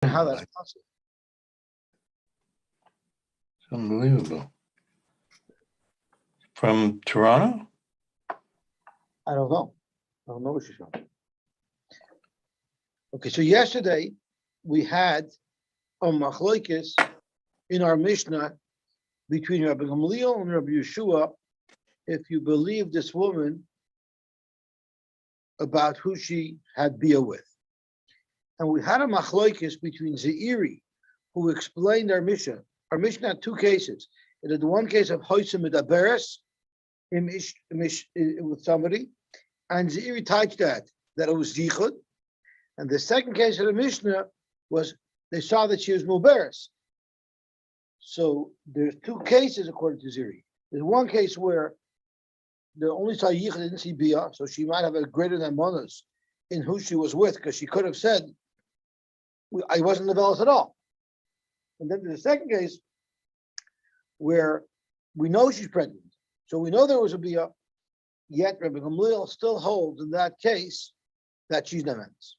How that's possible. It's unbelievable. From Toronto? I don't know. I don't know what she's from. Okay, so yesterday we had a machlokes in our Mishnah between Rabbi Gamliel and Rabbi Yeshua, if you believe this woman about who she had bia with. And we had a machlokes between Zeiri, who explained our Mishnah. Our Mishnah had two cases. It had the one case of Hoysem Medaberes with somebody, and Zeiri touched that it was Zichud. And the second case of the Mishnah was they saw that she was Muberes. So there's two cases according to Zeiri. There's one case where they only saw Yichud, didn't see Bia, so she might have a greater than Monas in who she was with, because she could have said, I wasn't Nevelis at all. And then there's a second case where we know she's pregnant. So we know there was a Bia, yet Rabbi Gamliel still holds in that case that she's Nevelis.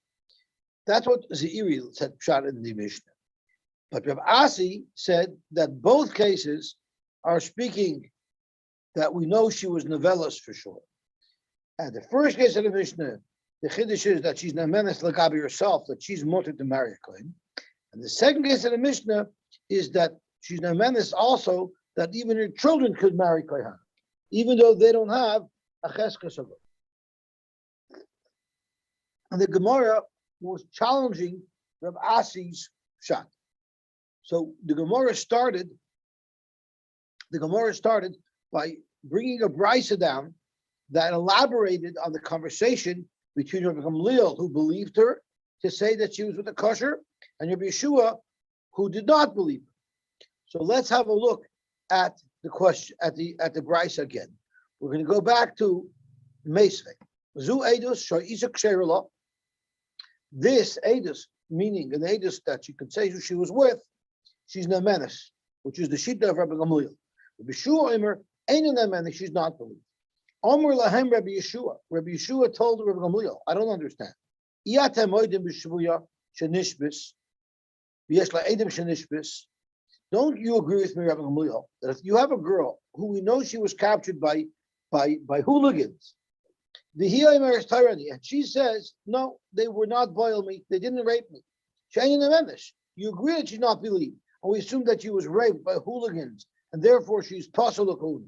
That's what Zeiri said shot in the Mishnah. But Rav Asi said that both cases are speaking that we know she was Nevelis for sure. And the first case of the Mishnah, the Chiddush is that she's Nevelis Lagabi herself, that she's mutter to marry a claim. And the second case of the Mishnah is that she's Nevelis also, that even her children could marry Kohan, even though they don't have a Cheskes of it. And the Gemara was challenging Rav Asi's shot. So the Gemara started by bringing a brisa down that elaborated on the conversation between Rabbi Gamliel, who believed her, to say that she was with a kosher, and Rabbi Yeshua, who did not believe her. So let's have a look at the question at the brisa again. We're going to go back to Meisvei. Zu edus sha'isa ksherula. This edus, meaning an edus that she could say who she was with, she's nemenis, which is the shita of Rabbi Gamliel. Rabbi Yeshua Omer ain't a nemenis, she's not believed. Omer lahem Rabbi Yeshua. Rabbi Yeshua told Rabbi Gamliel, I don't understand. Iyatem oidim b'shvuya shenishbis, v'yesh la'edim shenishbis. Don't you agree with me, Rabbi Gamliel, that if you have a girl who we know she was captured by hooligans, the Hiyomer is tyranny, and she says, no, they were not boil me, they didn't rape me. You agree that she's not believed, and we assume that she was raped by hooligans, and therefore she's Pasalakun.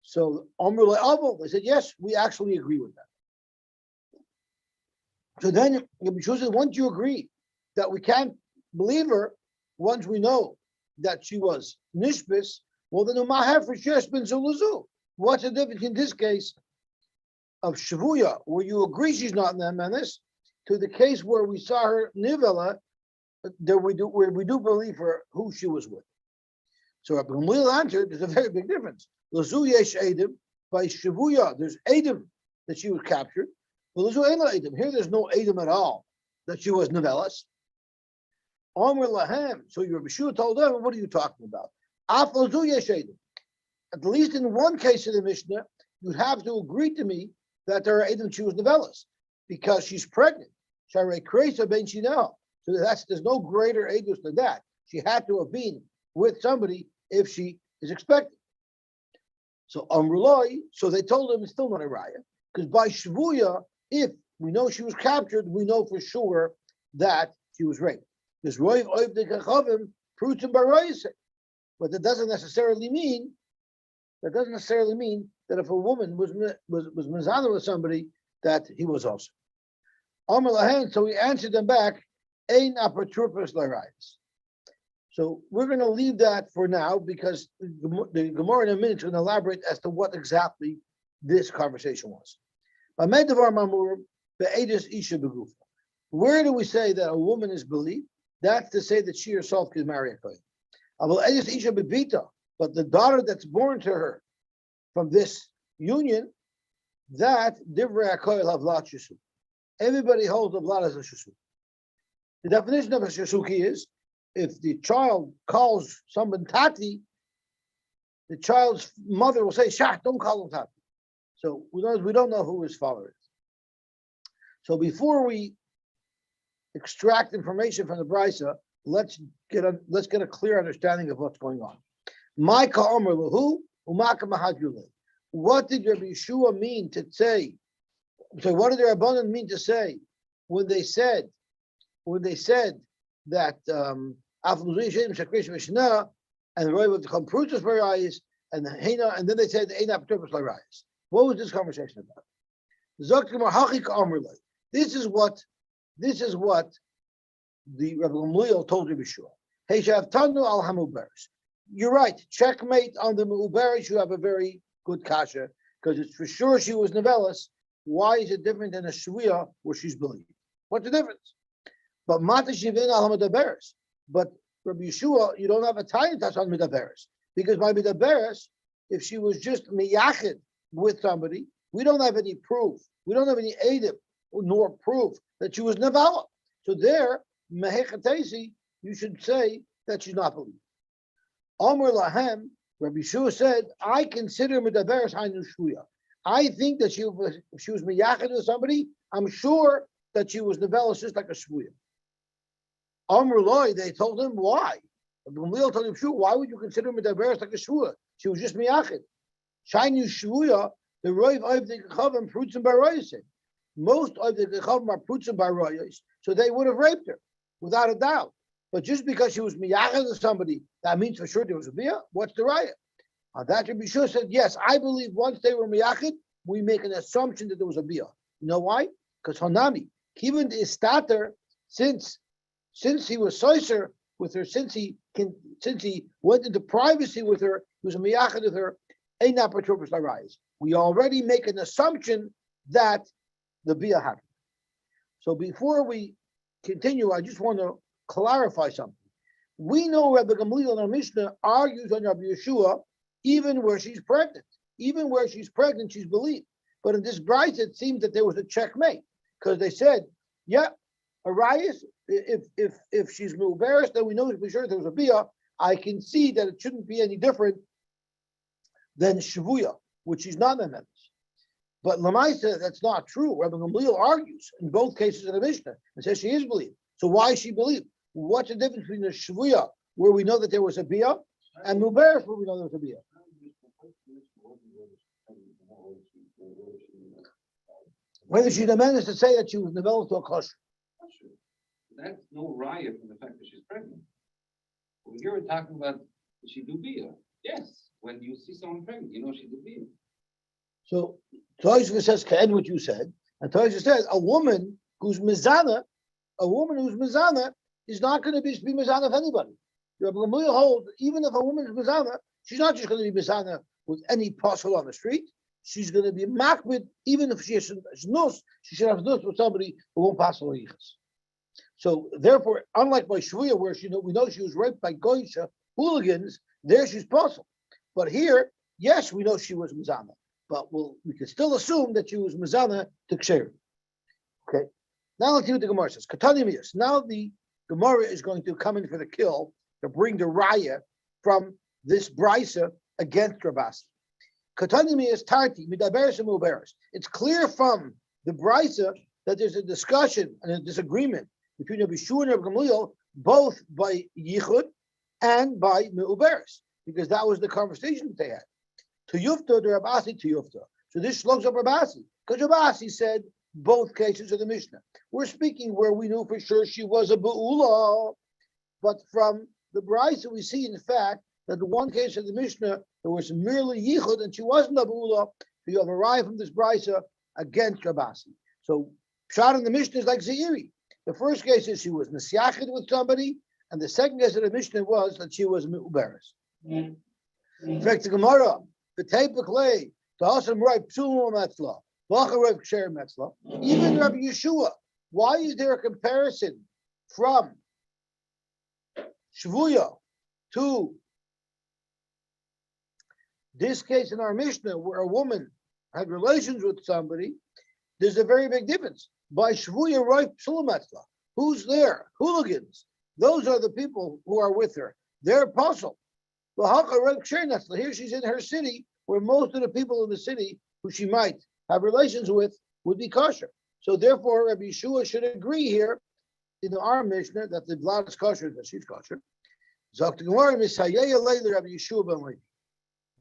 So Amr Le'avel, they said, yes, we actually agree with that. So then once you agree that we can't believe her, once we know that she was Nishbis, well then Umahefer Shesh bin Zuluzu. What's the difference in this case of Shavuya, where you agree she's not Nemenis, to the case where we saw her Nivela, where we do believe her who she was with? So Rabbi Gamliel answered, there's a very big difference. Lazu yesh edim, by Shavuya, there's edim that she was captured. But lazu ain't edim. Here there's no edim at all that she was Nevelis. Omer lahem. So Rabbi Yeshua told them, what are you talking about? Af lazu yesh edim. At least in one case of the Mishnah, you'd have to agree to me that there are edim she was Nevelis, because she's pregnant. Sharei Kresa ben Shinel. So there's no greater edus than that. She had to have been with somebody if she is expected. So Amrulai, so they told him it's still not a raya, because by Shavuya, if we know she was captured, we know for sure that she was raped. Because Roiv Oiv de Kachavim proves him by Rayase. But that doesn't necessarily mean that if a woman was mezana with somebody, that he was also. Amr Lahan, so he answered them back, Ein apaturpus larayas. So we're going to leave that for now, because the Gemara in a minute is going to elaborate as to what exactly this conversation was. Where do we say that a woman is believed? That's to say that she herself can marry a kohen. But the daughter that's born to her from this union, that divrei hakoil havlat shesuk. Everybody holds the blood as a shesuk. The definition of a shesuki is, if the child calls someone Tati, the child's mother will say, Shah, don't call him Tati. So we don't know who his father is. So before we extract information from the brisa, let's get a clear understanding of what's going on. My ka'omer lahu umaka mahaduleh. What did Rabbi Yeshua mean to say? So what did the Rabbanan mean to say when they said that and the Roy would become Prutus Barayis and then they said Eina Prutus Barayis. What was this conversation about? This is what the Rabbi Gamliel told Rabbi Yeshua. Hey, Shavtanu al Hamuberes. You're right. Checkmate on the Muberes. You have a very good kasha because it's for sure she was Nevelis. Why is it different than a Shvia where she's believed? What's the difference? But Mata Shivin al Hamuberes. But Rabbi Yeshua, you don't have a time touch on Midaberes because by Midaberes, if she was just miyachid with somebody, we don't have any proof. We don't have any edim nor proof that she was Nevala. So there, Mehechatesi, you should say that she's not believed. Amr Lahem, Rabbi Yeshua said, I consider Midaberes Hainu Shvuya. I think that if she was miyachid with somebody, I'm sure that she was Nevala just like a Shvuya. Amr Loi, they told him, why? Gamliel told him, sure, why would you consider Midaberes like a Shvuya? She was just miyachid. Shainu Shvuya, the Roiv of the Gechavim, Prutzim Baroyas. Most of the Gechavim are Prutzim Baroyas, so they would have raped her, without a doubt. But just because she was miyachid with somebody, that means for sure there was a bia. What's the raya? On that, Rabbi Yeshua said, yes, I believe once they were miyachid, we make an assumption that there was a bia. You know why? Because Hanami, Kivin is stater, since he was soiser with her, since he went into privacy with her, he was a miyachid with her. We already make an assumption that the bia happened. So before we continue, I just want to clarify something. We know Rabbi Gamliel in our Mishnah argues on Rabbi Yeshua even where she's pregnant. Even where she's pregnant, she's believed. But in this bride, it seems that there was a checkmate because they said, yeah, Arias, if she's embarrassed, then we know for sure there was a bia. I can see that it shouldn't be any different than Shavuya, which is not a menace. But Lamaisa, that's not true. Rabbi Gamliel argues in both cases in the Mishnah and says she is believed. So why is she believed? What's the difference between the Shavuya, where we know that there was a bia, and Mubarak, where we know there was a bia? Whether she's a menace to say that she was developed to a kosher. That's no riot from the fact that she's pregnant. Well, here we're talking about did she do bia? Yes. When you see someone pregnant, you know she did bia. So Toysva says Ka'ed what you said, and Toysva says a woman who's mizana is not going to be mizana of anybody. Rabbi Gamliel holds even if a woman is mizana, she's not just going to be mizana with any parcel on the street. She's going to be makbid, even if she has nus, she should have nus with somebody who won't pass the yichus. So therefore, unlike by Shvuya, where we know she was raped by Goisha hooligans, there she's possible. But here, yes, we know she was mizana, but we can still assume that she was mizana to ksher. Okay. Now let's see what the Gemara says. Katanimius. Now the Gemara is going to come in for the kill to bring the raya from this brisa against Rabasi. Katanimius tarti midaberes and muberes. It's clear from the brisa that there's a discussion and a disagreement between Rabbi Yeshua and Rabbi Gamliel, both by yichud and by meuberes, because that was the conversation that they had. To Yufta, to Rabasi, to Yufta. So this slows up Rabasi, because Rabasi said both cases of the Mishnah. We're speaking where we knew for sure she was a Ba'ula, but from the Brisa we see in fact that the one case of the Mishnah there was merely Yichud and she wasn't a Ba'ula, so you have arrived from this Brisa against Rabasi. So Pshat in the Mishnah is like Zeiri. The first case is she was Nesyachid with somebody, and the second case of the Mishnah was that she was Me'uberes. In fact, the Gemara, the Tepechle, the Hasam Rai Psulum Metzla, Vacharev Ksher Metzla, even Rabbi Yeshua. Why is there a comparison from Shvuya to this case in our Mishnah where a woman had relations with somebody? There's a very big difference. By Shvuya Rai Psulum Metzla, who's there? Hooligans. Those are the people who are with her. They're apostle. Here she's in her city, where most of the people in the city who she might have relations with would be kosher. So therefore, Rabbi Yeshua should agree here in our Mishnah that the blood is kosher, that she's kosher. Zok the Gemara Mishayeya Leila Rabbi Yeshua ben Levi.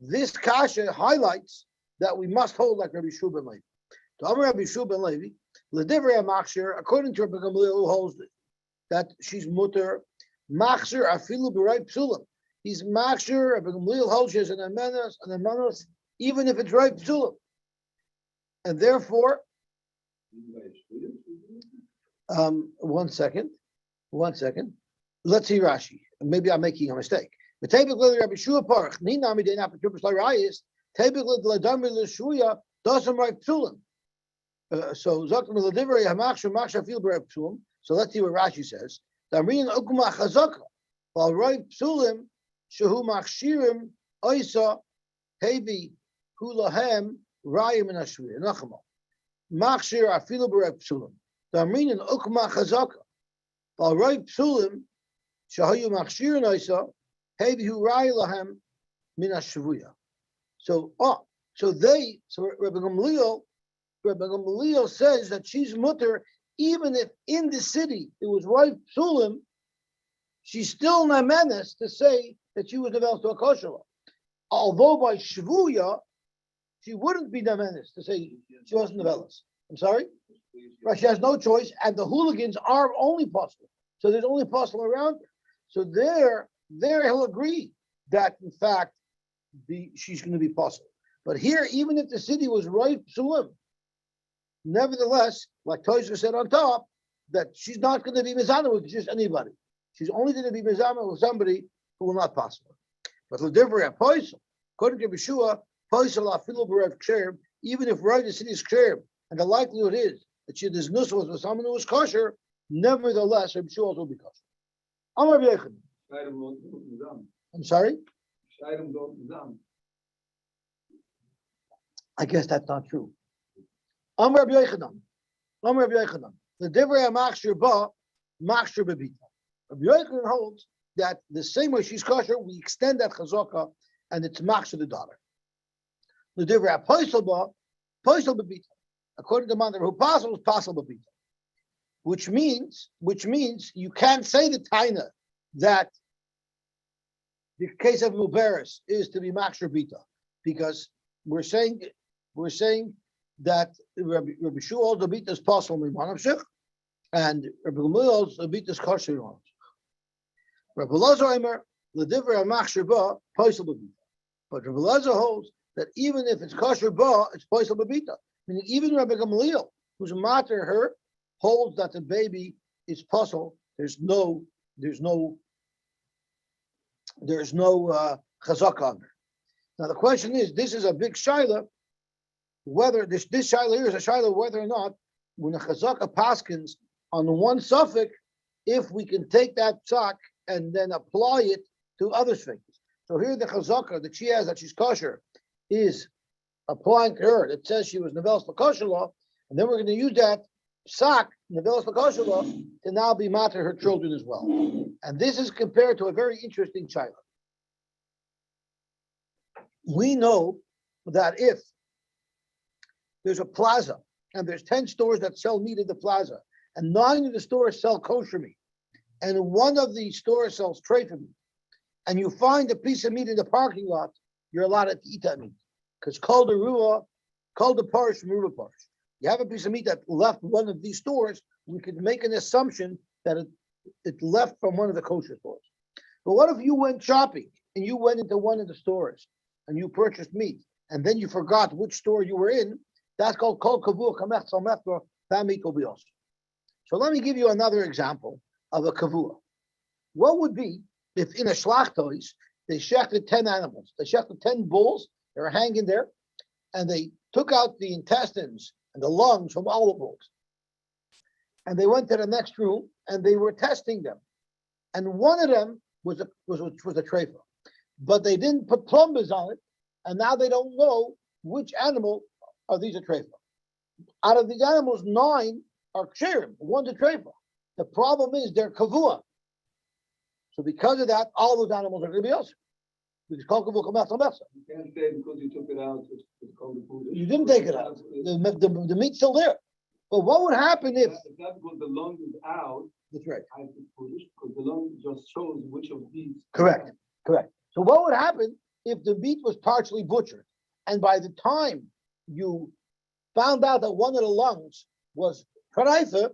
This kasha highlights that we must hold like Rabbi Yeshua ben Levi. To Amar Rabbi Yeshua ben Levi, L'divrei Machshir, according to Rabbi Gamliel, who holds that she's mutter Machshir afilu b'rei psulim. He's Machshir. Rabbi Gamliel holds she has an amenos, even if it's right psulim, and therefore. 1 second. Let's see Rashi. Maybe I'm making a mistake. But typically, Rabbi Shua Parach, Ninami de Napatrupus Larayis, typically the Ladami Lashuya doesn't write Psulim. So Zakim Ladivari Hamaksha Maksha feel Psulim. So let's see what Rashi says. Damrin Ukuma Chazaka. While right Psulim, Shahu Makshirim, Oisa, Hevi, Hulahem, Rayim and Ashri, Nachama. Makshir Afilu Bereb Psulim. Damrin and Ukuma Chazaka. While right Psulim, Shahayu Machshir and Oisa, Hevi Hu Ray Lahem, Min Ashvuya. So Rabbi Gamliel says that she's mutter, even if in the city it was right psulim, she's still namenes to say that she was developed to a kosher. Although by shvuya, she wouldn't be namenes to say she wasn't developed. I'm sorry? Right, she has no choice, and the hooligans are only possible. So there's only possible around her. So there he'll agree that in fact she's going to be possible. But here, even if the city was right psulim, nevertheless, like Tosha said on top, that she's not going to be mizana with just anybody. She's only going to be mizana with somebody who will not possible. But l'divrei poisel, according to Yeshua, poisel afilu b'rev ksherim, even if right the city is ksherim, and the likelihood is that she does nuswas with someone who is kosher, nevertheless, Yeshua will be kosher. Amar B'yechon. I'm sorry? I guess that's not true. Amar Rabbi Yochanan. The divrei machshir ba, machshir bebita. Rabbi Yochanan holds that the same way she's kosher, we extend that chazaka, and it's machshir the daughter. The divrei poisel ba, poisel bebita. According to Mandar, who possible is possible bebita. Which means you can't say the taina that the case of Mubaris is to be machshir bita, because we're saying that Rabbi Shua holds the bita is possible in Manavshich, and Rabbi Gamliel holds the bita is kosher in Manavshich. Rabbi Lazar Eimer l'divrei machshir ba poisel bebita, but Rabbi Lazar holds that even if it's kosher ba, it's poisel bebita. Meaning even Rabbi Gamliel, who's a mater her, holds that the baby is possible. There's no chazaka on her. Now the question is, this is a big shaila, whether this shaila here is a shaila whether or not when a chazaka paskins on one suffix, if we can take that psak and then apply it to other things. So here the chazaka that she has that she's kosher is applying to her that says she was nevelas l'kosher law, and then we're going to use that psak nevelas l'kosher law to now be mater her children as well. And this is compared to a very interesting shaila. We know that if there's a plaza and there's 10 stores that sell meat in the plaza, and 9 of the stores sell kosher meat, and one of the stores sells treifa meat, and you find a piece of meat in the parking lot, you're allowed to eat that meat. Because called the ruah, called the parish from ruah parish. You have a piece of meat that left one of these stores, we could make an assumption that it left from one of the kosher stores. But what if you went shopping and you went into one of the stores and you purchased meat, and then you forgot which store you were in? That's called kol kavua kamech salmechtor. That meat will be also. So let me give you another example of a kavua. What would be if in a shlachtos they shechted 10 animals? They shechted 10 bulls. They were hanging there, and they took out the intestines and the lungs from all the bulls. And they went to the next room and they were testing them. And one of them was a treifa, but they didn't put plumbers on it, and now they don't know which animal are these a treifa. Out of these animals, 9 are ksherim, 1's a treifa. The problem is they're kavua. So because of that, all those animals are going to be also. Because kol kavua kamech salmechtor. You can't say because you took it out, it's called the food. You didn't take it out. The meat's still there. But what would happen if? If that was the lung is out, That's right. I have to push, because the lung just shows which of these. Correct. So what would happen if the meat was partially butchered, and by the time you found out that one of the lungs was paraifa,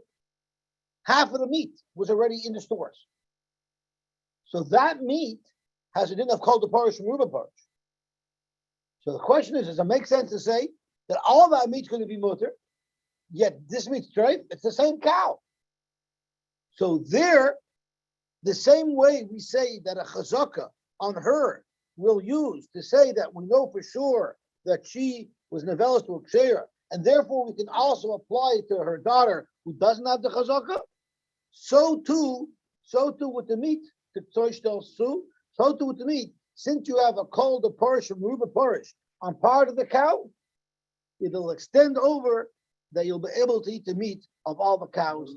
half of the meat was already in the stores. So that meat has a din of called the parish and ruba parish. So the question is, does it make sense to say that all that meat's going to be mutter, yet this meat's treif? It's the same cow. So there, the same way we say that a chazaka on her will use to say that we know for sure that she was nevelas to a kshera, and therefore we can also apply it to her daughter who doesn't have the chazaka. So too with the meat, so too with the meat. Since you have a cold the parish from Ruba parish on part of the cow, it'll extend over that you'll be able to eat the meat of all the cows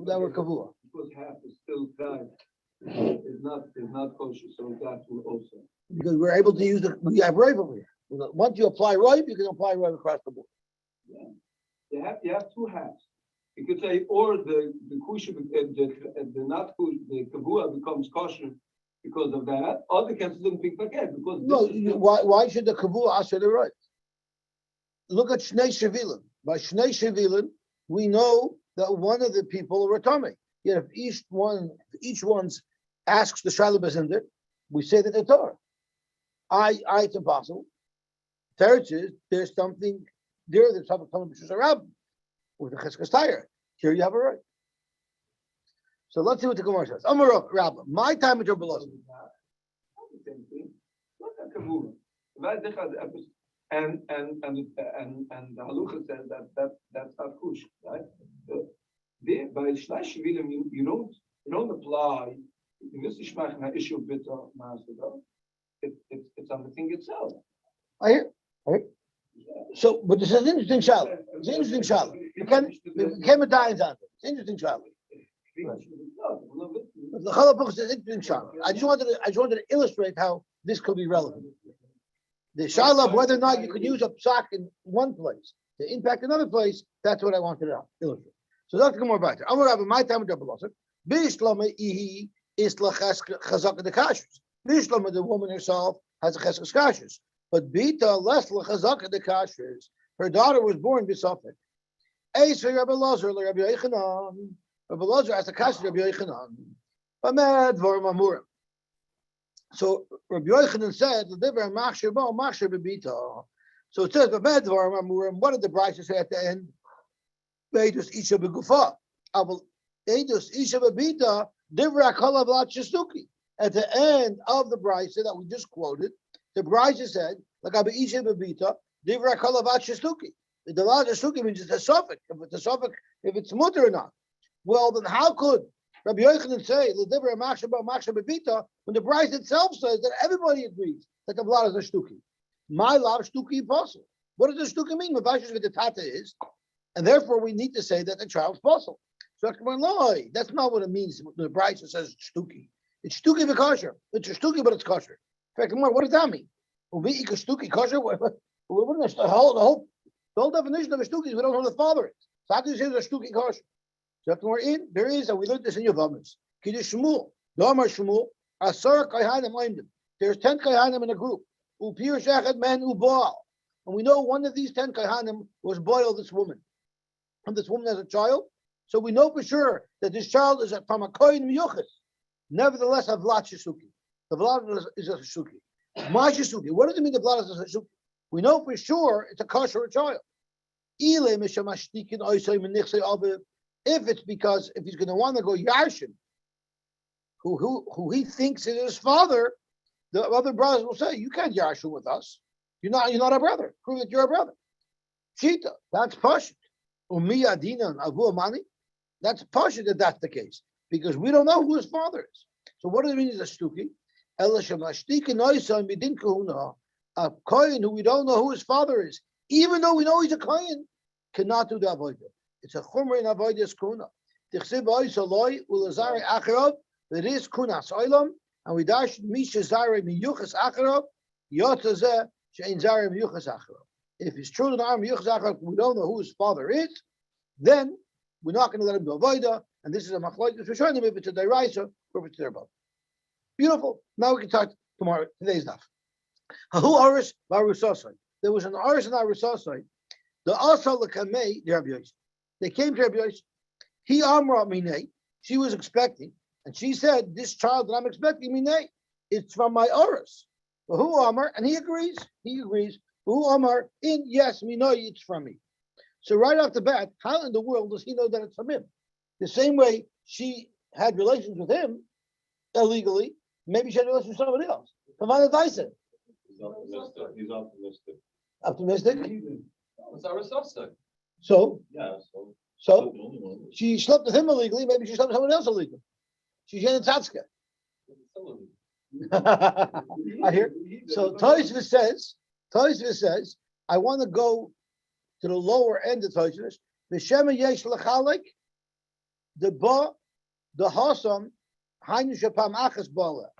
that were kavua. Because half is still dry, is not kosher, so that will also. Because we're able to use we have ripe over here. Once you apply ripe, you can apply ripe across the board. Yeah. You have two halves. You could say, or the kosher, the not kosher, the kavua becomes kosher because of that, or the cancel don't think forget because No, why should the kavua ask the right? Look at Shnei Shevilin. By Shnei Shevilin, we know that one of the people are Tomei. Yet if each one's asks the Shiloh Bezinder, we say that they're Torah. It's impossible. Third is there's something there that's something around with the Cheskas Tire. Here you have a right. So let's see what the Gemara says. Amar Rabba, my time at your below. Same thing. Look at kavua. And the halucha says that's not kush, right? There by Shnei Shevilim you don't apply the Mishmach issue of bitter master. It's on the thing itself. I hear. So, but this is an interesting child. It's an interesting child. You can't die on it. It's an interesting child. The Chalapuk is an interesting child. I just wanted to illustrate how this could be relevant. The shiloh of whether or not you could use a psak in one place to impact another place, that's what I wanted to illustrate. So let's go more about it. Amar Rabbi, my time with Rabbi Losser. Bishlama ihi isla chazaka the kashrus. Bishlama, the woman herself, has a cheskas kashrus. But Bita less la chazaka the kashrus. Her daughter was born bisafik. Eis Rabbi Losser, Rabbi Yochanan. Rabbi Losser has a kashrus Rabbi Yochanan. Amad vor mamurim. So Rabbi Yochanan said, so it says, what did the Brisa say at the end? Isha begufa. Isha bebita, divra kolav lat shestuki. At the end of the Brisa that we just quoted, the Brisa said, like Isha bebita, divra kolav lat shestuki. The lat shestuki means it's a suffix. If it's mutter or not. Well, then how could Rabbi Yochanan say when the Brisa itself says that everybody agrees that the blood is a shtuki? My lav shtuki apostle. What does a shtuki mean? Mavashis with the tata is, and therefore we need to say that the child's apostle. So that's not what it means. The Brisa says shtuki. It's shtuki v'kosher. It's a shtuki, but it's kosher. What does that mean? Shtuki kosher. The whole definition of a shtuki is we don't know who the father is. So how do you say there's a shtuki kosher? So we're in, there is, and we learned this in Yavamis. Kiddush Shmuel, Domar Shmuel, Asar Kayhanim Oimdim. There's 10 Kayhanim in a group. Upir Shachet Men Uboal. And we know one of these 10 Kayhanim was boiled this woman. And this woman has a child. So we know for sure that this child is from a Kohen Miyuchas. Nevertheless, a Vlad Shisuki. The Vlad is a Shisuki. My Shisuki. What does it mean the Vlad is a Shisuki? We know for sure it's a kosher child. If it's because if he's going to want to go Yarshin, who he thinks is his father, the other brothers will say, "You can't Yarshin with us. You're not a brother. Prove that you're a brother." Chita, that's pashut. Umiya Dina and Avu Amani, that's pashut that's the case because we don't know who his father is. So what does it mean? Is a shtuki? A kohen who we don't know who his father is, even though we know he's a kohen, cannot do the avodah. It's a chumra in avodas kuna. Tichsib oisaloi ulazari acharov. It is kunas oilam, and we dash misha zare miyuchas acharov. then we're not going to let him do avoida. And this is a machlokes rishonim if it's a deraisa or if it's their both. Beautiful. Now we can talk tomorrow. Today's daf. Hahu aris varusasai. There was an aris and arusasai. The asa lekamei the Rabbi Yosy. They came to Rabbi Yosy. He amra minei. She was expecting, and she said, "This child that I'm expecting minei, it's from my aris." But who amar? And he agrees. He agrees. Who amar? In yes, minei, it's from me. So right off the bat, how in the world does he know that it's from him? The same way she had relations with him illegally, maybe she had relations with somebody else. Havana Dyson. He's optimistic. Optimistic. It's our sister. So Yeah, so she slept with him illegally, maybe she slept with someone else illegally. She's in Tatska. I hear. So Tosfos says, I want to go to the lower end of Tosfos. The Shema Yesh Lachalik, the Ba, the Hasam, Hainu Shapam Achas Bala.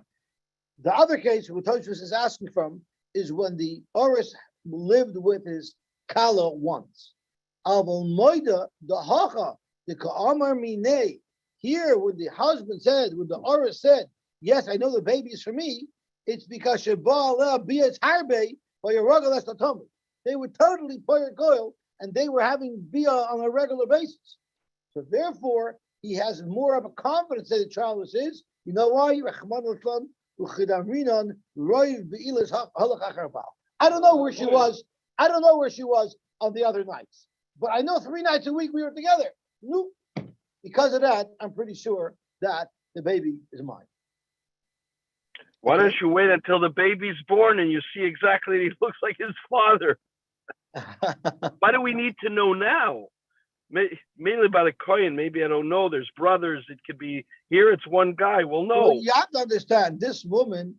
The other case what Tosfos is asking from is when the Oris lived with his Kala once. Aval Moida, the Hacha, the Ka'amar Minei. Here, when the husband said, when the Oris said, yes, I know the baby is for me, it's because Shabbat Bias Harbe by a Ragal Estatami. They were totally Poyer Goyle and they were having Bia on a regular basis. So therefore, he has more of a confidence that the child was his. You know why? I don't know where she was. I don't know where she was on the other nights. But I know 3 nights a week we were together. No. Because of that, I'm pretty sure that the baby is mine. Why don't you wait until the baby's born and you see exactly he looks like his father? Why do we need to know now? Mainly by the Kohen. Maybe I don't know. There's brothers. It could be here. It's one guy. Well, no. Well, you have to understand this woman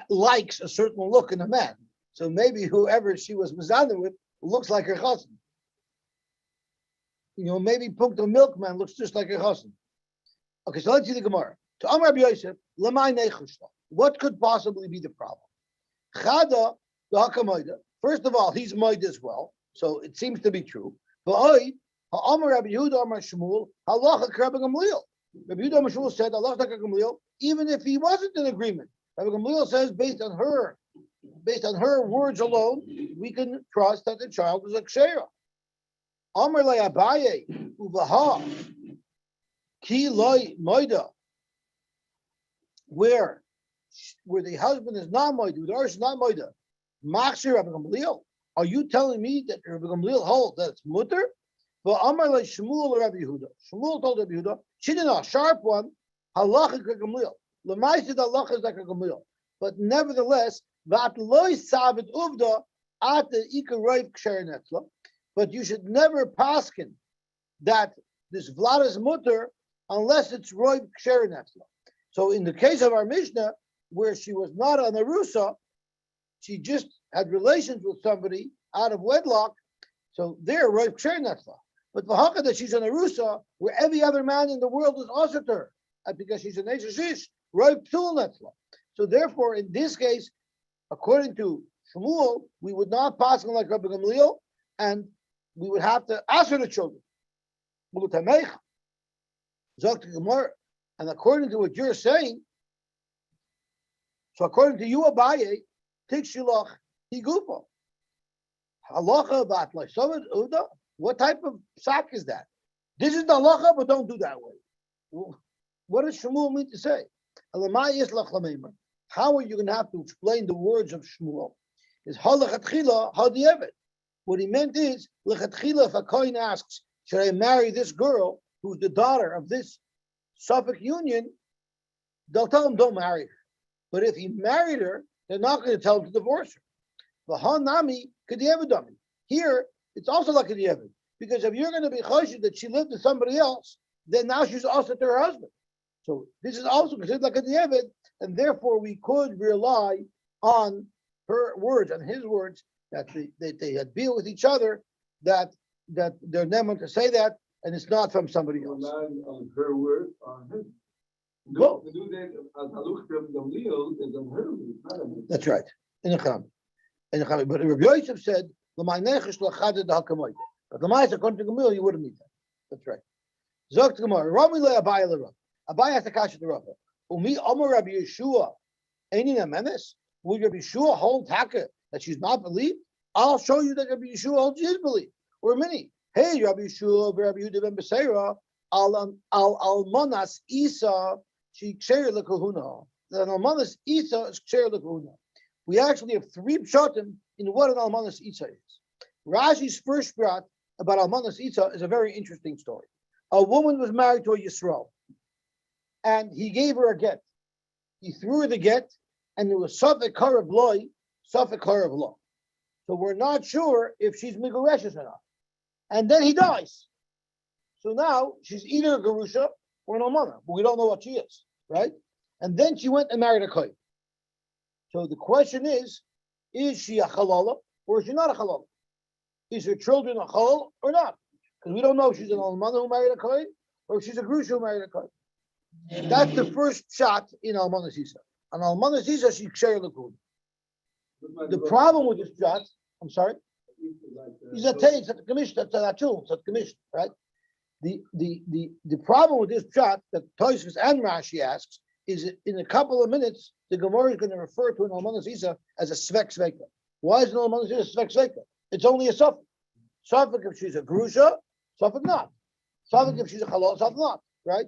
likes a certain look in a man. So maybe whoever she was mizana with looks like her husband. You know, maybe Punkto Milkman looks just like her husband. Okay, so let's see the Gemara. To Amar Rabbi Yosef, Lamai Nechushta. What could possibly be the problem? Chada, the Hakamoida. First of all, he's Moida as well, so it seems to be true. But Amar Rabbi Yehuda Amar Shmuel, Halacha Rabbi Gamliel. Rabbi Yehuda Amar Shmuel said, Halacha Gamliel, even if he wasn't in agreement. Rabbi Gamliel says, based on her words alone, we can trust that the child is a kshera. Amar le Abaye uvaha ki loy moida, where the husband is not moida, the is not moida. Machshir Rabbi Gamliel, are you telling me that Rabbi Gamliel holds that it's mutter? But Amar le Shmuel Rabbi Yehuda. Shmuel told Rabbi Yehuda, she did a sharp one. Halacha Gamliel. Lemaisa halacha is like a Gamliel. But nevertheless, that loy sabit uvda at the ikaroiv ksher netzla. But you should never paskin that this vlad is mutter unless it's roiv ksher netzla. So in the case of our Mishnah, where she was not an arusa, she just had relations with somebody out of wedlock. So there, roiv ksher netzla. But the haka that she's an arusa, where every other man in the world is also to her, because she's an eshish, roiv psul netzla. So therefore, in this case, according to Shmuel, we would not pass like Rabbi Gamliel, and we would have to answer the children. And according to what you're saying, so according to you, Abaye, Tikshilach Higufa. Halacha about Lysovet Uda. What type of sack is that? This is the halacha, but don't do that way. What does Shmuel mean to say? How are you going to have to explain the words of Shmuel? Is halachatchila hadievet. What he meant is, lechatchila, if a kohen asks, should I marry this girl who's the daughter of this Suffolk union, they'll tell him don't marry her. But if he married her, they're not going to tell him to divorce her. V'hanami k'di'evedami. Here, it's also like k'di'eved, because if you're going to be choshed that she lived with somebody else, then now she's also to her husband. So this is also considered like k'di'eved, and therefore we could rely on her words and his words that they had deal with each other, that they're never to say that, and it's not from somebody else. Relying on her word, on him. Well, To do that as Haluch Rabbi Gamliel is on her word, not on him. that's right. In the Cham. But Rabbi Yosef said, But the mice, according to Gamil, you wouldn't need that. That's right. Zok to Gemara, Rami le Abai le Rav. Abai has the kasha to Rav. Umi Omer Rabbi Yeshua, Einin Amenes. Would Rabbi Yeshua hold Taka that she's not believed? I'll show you that Rabbi Yeshua holds she is believed. Or many. Hey, Rabbi Yeshua, Rabbi Yehuda ben Beseira, al Almanas Isa, she ksher lekahuna. The Almanas Isa is ksher lekahuna. We actually have three pshatim in what an Almanas Isa is. Rashi's first pshat about Almanas Isa is a very interesting story. A woman was married to a Yisrael, and he gave her a get. He threw her the get, and there was Safek Harav Loi, Safek Harav Lo. So we're not sure if she's Megareshes or not. And then he dies. So now she's either a Gerusha or an Almana, but we don't know what she is, right? And then she went and married a Kohen. So the question is she a Halala or is she not a Halala? Is her children a Halal or not? Because we don't know if she's an Almana who married a Kohen or if she's a Gerusha who married a Kohen. That's the first shot in Almana Sisa. An Almana Sisa, she Ksher Lakun. The problem with this shot, I'm sorry, is that it's at the commission, that's at the commission, right? The problem with this shot that Tosfos and Rashi asks is that in a couple of minutes the Gemara is going to refer to an Almanas Isa as a Svek Sveka. Why is an Almanas Isa Svek Sveka? It's only a Suffolk. Suffolk if she's a Grusha, Suffolk not. Suffolk if she's a Halal, Suffolk not, right?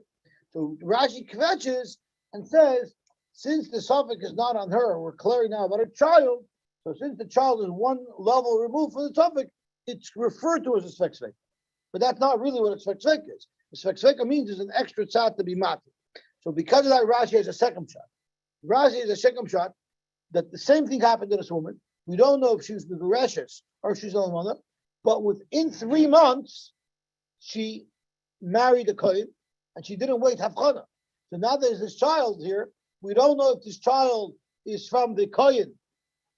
So Rashi kvetches and says, since the Suffolk is not on her, we're clearing now about a child. So since the child is one level removed from the Suffolk, it's referred to as a Svek Sveka. But that's not really what a Svek Sveka is. A Svek Sveka means there's an extra tzad to be matir. So because of that, Rashi has a second shot. Rashi has a second shot that the same thing happened to this woman. We don't know if she was Megareshes or if she's Almana, but within 3 months, she married a Kohen and she didn't wait Havchana. So now there's this child here. We don't know if this child is from the Kohen,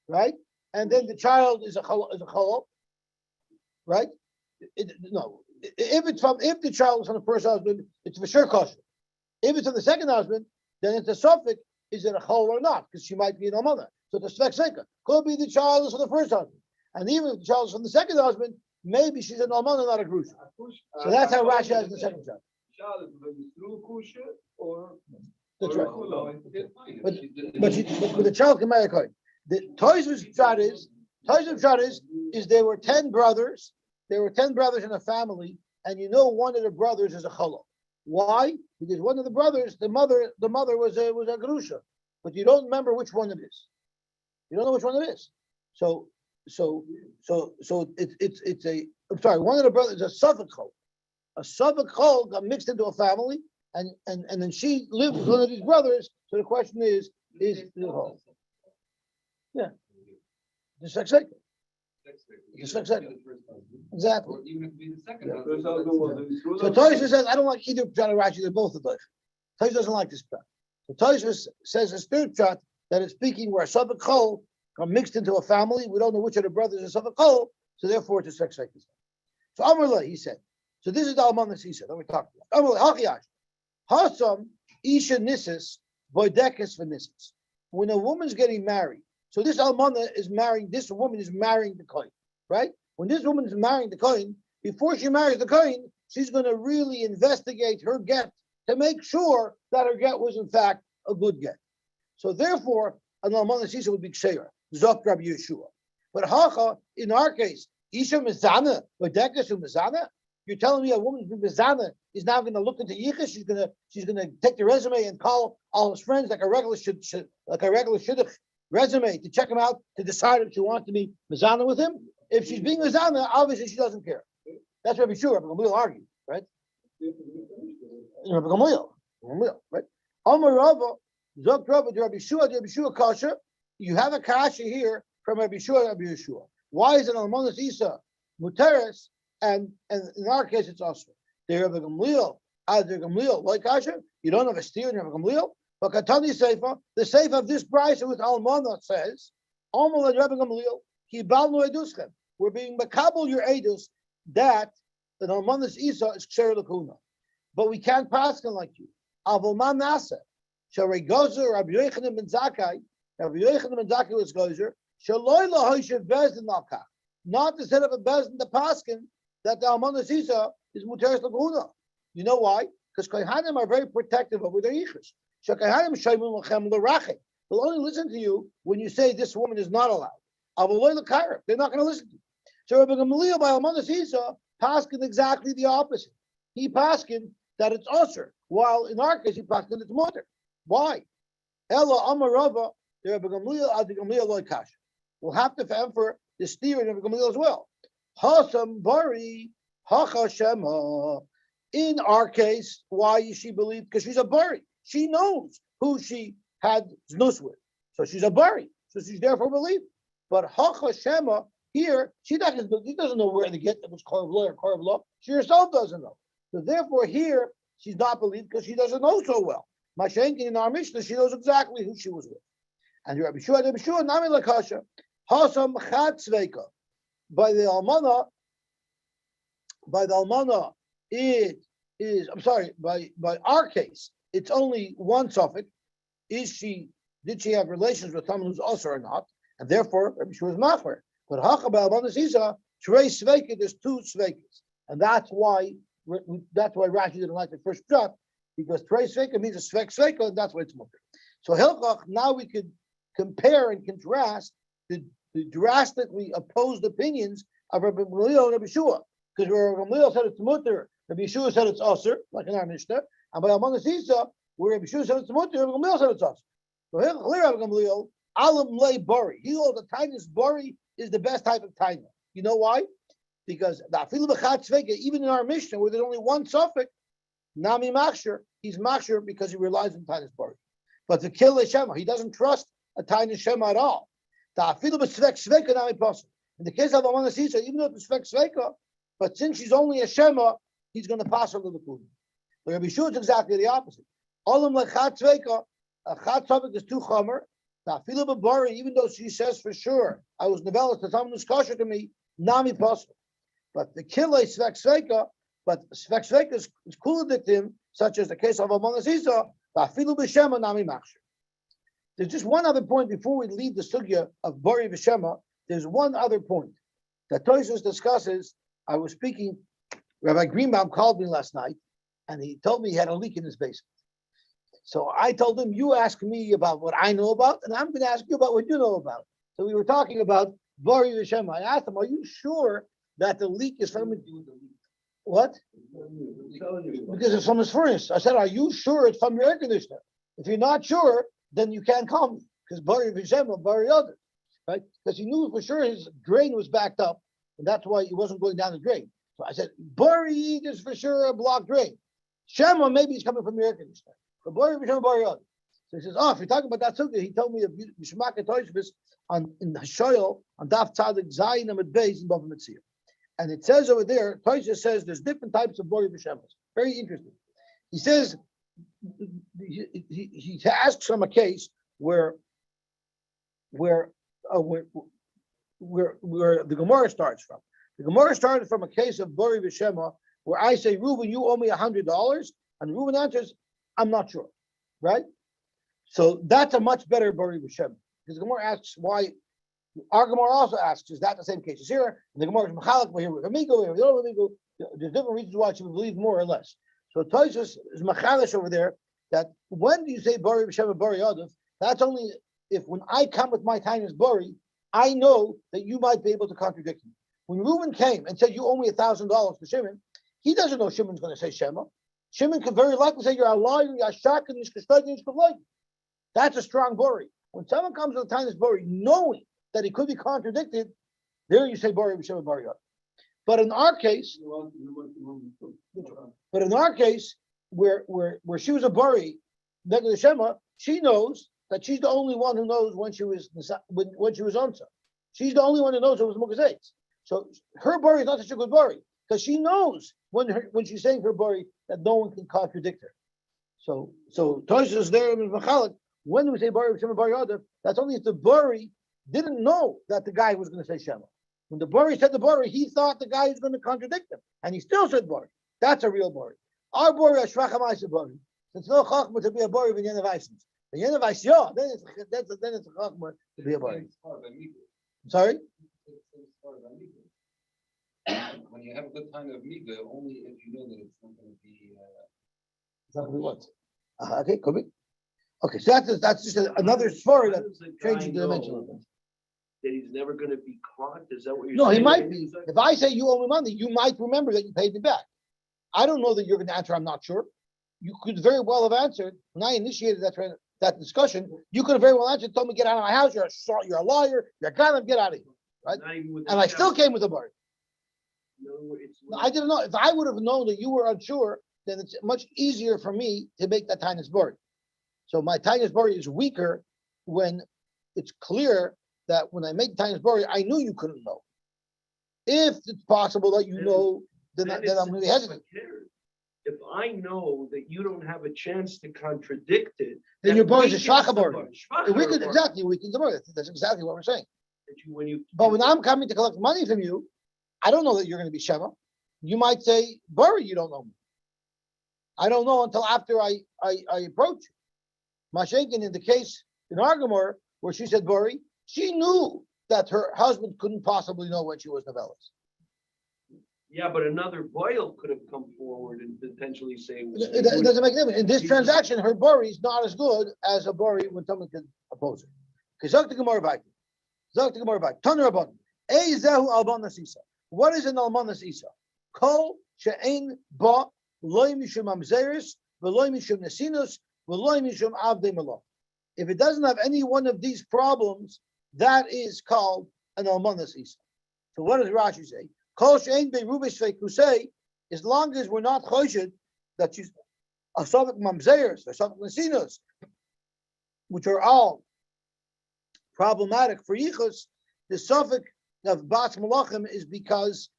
right? And then the child is a Chalal, right? No. If the child is from the first husband, it's for sure kosher. If it's from the second husband, then it's a suffix, is it a chol or not? Because she might be an almana. So it's a svek sveka. Could be the child is from the first husband. And even if the child is from the second husband, maybe she's an almana, not a grusha. So that's how Rashi has the second child. That's right. But the child can marry a kohen. The Tosfos shot is there were 10 brothers. There were 10 brothers in a family, and you know one of the brothers is a chalal. Why? Because one of the brothers, the mother was a grusha, but you don't remember which one it is. You don't know which one it is. So it's a. I'm sorry. One of the brothers is a Suffolk chol. A Suffolk chol got mixed into a family, and then she lived with one of these brothers. So the question is the chol? Yeah, the sex cycle. The sex cycle. Exactly. Or even if it be the second. Yeah. husband. So Tosfos says, I don't like either Pshat or Rashi, they're both of those. Tosfos doesn't like this Pshat. So Tosfos says a third Pshat that it's speaking where Suffolk Chol are mixed into a family. We don't know which of the brothers is Suffolk Chol, so therefore it's a sex cycle. So Amrullah, he said. So this is the Almanas he said, that we're talking about. Amrullah, Hachiyash. Hasam, Isha Nissus, Boidekis for Nissus. When a woman's getting married, so this Almana is marrying, this woman is marrying the Kohen, right? When this woman is marrying the Kohen, before she marries the Kohen, she's going to really investigate her get to make sure that her get was in fact a good get. So therefore, an Almana Sisa would be Ksheira, Zok Rabbi Yeshua. But Hacha, in our case, Isha Mizana, Bodekas Mizana, you're telling me a woman from Mizana is now going to look into Yichus, she's going to take the resume and call all his friends like a regular shidduch resume to check him out to decide if she wants to be Mizana with him. If she's being Mizana, obviously she doesn't care. That's Rabbi Shua. Rabbi Gamliel argued, right? Rabbi Gamliel, right? Amar Rava, Zok Rava, Rabbi Shua kasha. You have a kasha here from Rabbi Shua, Rabbi Yeshua. Why is it Almanas Isa Muteres, and in our case it's also the Rabbi Gamliel, as the Gamliel, like kasha, you don't have a steer in Rabbi Gamliel. But Katani Seifa, the Seifa of this brisa with Almana says, Amal and Rabbi Gamliel, Ki Balnu Eduschem. We're being makabel your edus that the Almanas Isa is Ksher Lakuna. But we can't pass him like you. Avol Man Nasa. Sharei Gozer, Rabbi Yochanan ben Zakkai, Rabbi Yochanan ben Zakkai was Gozer, Shaloi Lahoyshev Bezdin Nakach. Not to set up a Bezdin the Paskin that the Almana Sisa is Muteris Laguna. You know why? Because Kohanim are very protective over their Yichus. Shakahanim Shaimun Lachem L'Rachim. They'll only listen to you when you say this woman is not allowed. They're not going to listen to you. So Rabbi Gamaliel by Almana Sisa paskin exactly the opposite. He paskin that it's usher, while in our case he paskin it's mutter. Why? Ella Amarava, the Rabbi Gamaliel Adi Gamaliel Loy Kasha. We'll have to for the steer in Rabbi Gamaliel as well. Hasam Bari Hacha Shema. In our case, why is she believed? Because she's a Bari. She knows who she had znus with. So she's a Bari. So she's therefore believed. But Hacha Shema, here, she doesn't know where to get it was Korv Lo or Korv Lo. She herself doesn't know. So therefore here, she's not believed because she doesn't know so well. Mashenkin in our Mishnah, she knows exactly who she was with. And Rabbi Shua, Nami Lakasha, Hasam Chad Sveika. By the Almana, it is, I'm sorry, by our case, it's only one suffix. Did she have relations with someone who's also or not? And therefore, Rabbi Shua is Machmer. But Hacha by Almana Sisa, Trei Sveika, there's two Sveikas. And that's why Rashi didn't like the first shot, because Trei Sveika means a Sveika, and that's why it's Mutter. So Hilchach, now we could compare and contrast the drastically opposed opinions of Rabbi Gamaliel and Rabbi Shua. Because where Rabbi Gamaliel said it's Mutter, Rabbi Shua said it's Aser, like in our Mishnah, and by Almana Sisa, where Rabbi Shua said it's Mutter, Rabbi Gamaliel said it's Aser. So here Rabbi Gamaliel, Alam Lei Bari. He holds the tightest Bari is the best type of taina. You know why? Because the afilu b'chat tzvega, even in our Mishnah, where there's only one suffix, nami machshir, he's machshir because he relies on tainas bari. But the kill shema, he doesn't trust a tainas shema at all. The afilu b'svek sveka nami pasuk. In the case of Amana Sisa, even though it's svek sveka, but since she's only a shema, he's going to pass her to the kudim. But Rabbi Shua is exactly the opposite. Olam lechat tzveka, a chat suffix is too chomer. Afilu b'bari, even though she says for sure, I was nevelas to someone who's kosher to me, nami pasuk. But the killer svek sveka, but svek sveka is kuladik, such as the case of Amana Sisa, afilu b'shema nami machshir. There's just one other point before we leave the sugya of bari b'shema. There's one other point that Tosfos discusses. I was speaking, Rabbi Greenbaum called me last night, and he told me he had a leak in his basement. So I told him, you ask me about what I know about, and I'm going to ask you about what you know about. So we were talking about Bari V'Shem. I asked him, are you sure that the leak is from what? Because it's from his furnace. I said, are you sure it's from your air conditioner? If you're not sure, then you can't call me, because Bari V'Shem or Bari other, right? Because he knew for sure his drain was backed up, and that's why he wasn't going down the drain. So I said, Bari is for sure a blocked drain. Shema, maybe it's coming from your air conditioner. So he says, if you're talking about that sugya, he told me a Mishmak Tosfos in Hashoyel on Daf Tzadik Zayin Amid Beis in Bava Metzia. And it says over there, Tosfos says there's different types of Bori B'Shemas. Very interesting. He says, he asks from a case where the Gemara starts from. The Gemara started from a case of Bori B'Shema where I say, Reuben, you owe me $100, and Reuben answers, I'm not sure, right? So that's a much better Bari B'Shem. Because the Gemara asks why. Our Gemara also asks, is that the same case as here? And the Gemara is Mechalak, we're here with Amigo, we're here with Amigo. There's different reasons why she would believe more or less. So Tosfos is Mechalish over there, that when do you say Bari B'Shem and Bari Yadav? That's only if when I come with my tiniest Bari, I know that you might be able to contradict me. When Reuben came and said, you owe me $1,000 for Shimon, he doesn't know Shimon's going to say Shema. Shimon could very likely say, you're a liar, you're a shak, and you're. That's a strong Bori. When someone comes with a tiny Bori, knowing that he could be contradicted, there you say Bori B'Shem Bari Yod. But in our case, where she was a Bori, Neged Shema, she knows that she's the only one who knows when she was Onsa. She's the only one who knows it was Mukazais. So her Bori is not such a good Bori, because she knows when she's saying her Bori that no one can contradict her. So Tosfos is there in Mechalek. When we say Bari Shema Bari Yadav, that's only if the Bari didn't know that the guy was going to say Shema. When the Bari said the Bari, he thought the guy was going to contradict him, and he still said Bari. That's a real Bari. Our Bari is Shvachamaisa Bari. It's no Chachma to be a Bari when Yenevaisens. The Yenevais, yeah, then it's a Chachma to be a Bari. Sorry. when you have a good time of miga, only if you know that it's not going to be. Exactly what? Okay, could be. Okay, so that's just another story that changes the dimension a little bit. That he's never going to be caught? Is that what you're No, saying? he might be. If I say you owe me money, you might remember that you paid me back. I don't know that you're going to answer. I'm not sure. You could very well have answered when I initiated that discussion. You could have very well answered, told me get out of my house. You're a liar. You're a guy. Get out of here, right? And I still came with a bar. No, I didn't know. If I would have known that you were unsure, then it's much easier for me to make that tinus bari. So my tinus bari is weaker when it's clear that when I make tinus bari, I knew you couldn't know. If it's possible that you know, then I'm going to be hesitant. If I know that you don't have a chance to contradict it, then your bari is a shvacha bari. Exactly. We can bari. That's exactly what we're saying. But when I'm coming to collect money from you, I don't know that you're going to be shema. You might say bari. You don't know me. I don't know until after I approach you. Mashenkin, in the case in Argamor where she said bari, she knew that her husband couldn't possibly know when she was novellas. Yeah, but another boil could have come forward and potentially say it doesn't make a difference. In this transaction, her bari is not as good as a bari when someone can oppose it. What is an almanas isa? Kol she'ein ba loy mishum amzeris v'loy mishum nesinus v'loy mishum avdei malach. If it doesn't have any one of these problems, that is called an almanas isa. So what does Rashi say? Kol she'ein beruvish kusei, as long as we're not choshed that she's a savik mamzeris or savik nesinus, which are all problematic for yichus, the suffix of bas malachim is because